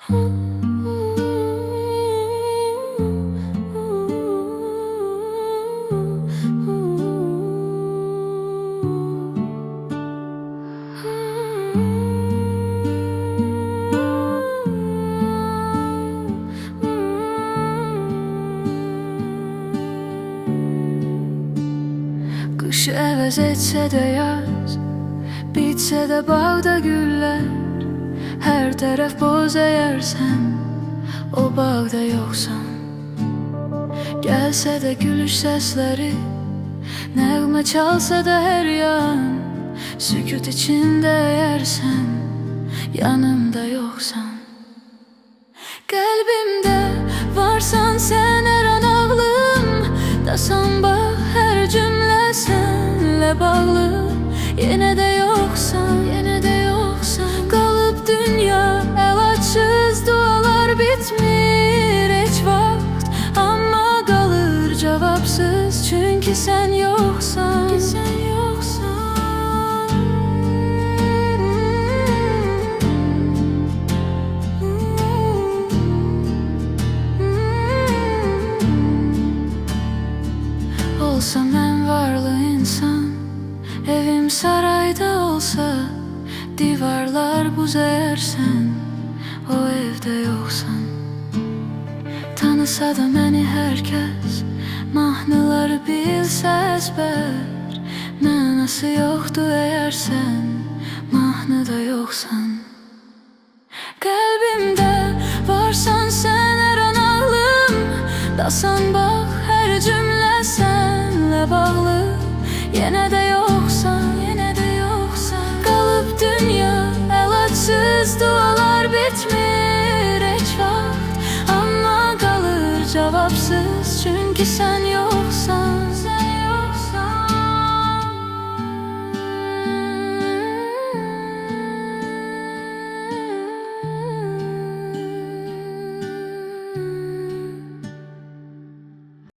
Kış əvəz etsə də yaz, bitsə də bağda güller. Hər tərəf boz əgər sən o bağda yoxsan. Gəlsə də gülüş səsləri, nəğmə çalsa da hər yan. Sükut içində əgər sən yanımda yoxsan. Qəlbimdə varsan sən hər an ağlımdasan. Bax hər cümlə sənlə bağlı. Yenə də yoxsan, yenə də yoxsan. Qalıb dünya əlacsız, dualar bitmir heç vaxt. Amma qalır cavabsız, çünki sən yoxsan, sən yoxsan. Olsa mən varlı insan, evim sarayda olsa, divarlar buz eğer sen o evdə yoxsan. Tanısa da məni hər kəs, mahnıları bilsə əzbər. Mənası yoxdur eğer sen mahnıda yoxsan. Qəlbimdə varsan sən hər an ağlımdasan. Bax hər cümlə sənlə bağlı. Yenə də yoxsan, yenə də yoxsan. Qalıb dünya əlacsız, dualar bitmir heç vaxt. Amma qalır cavabsız, çünki sən yoxsan.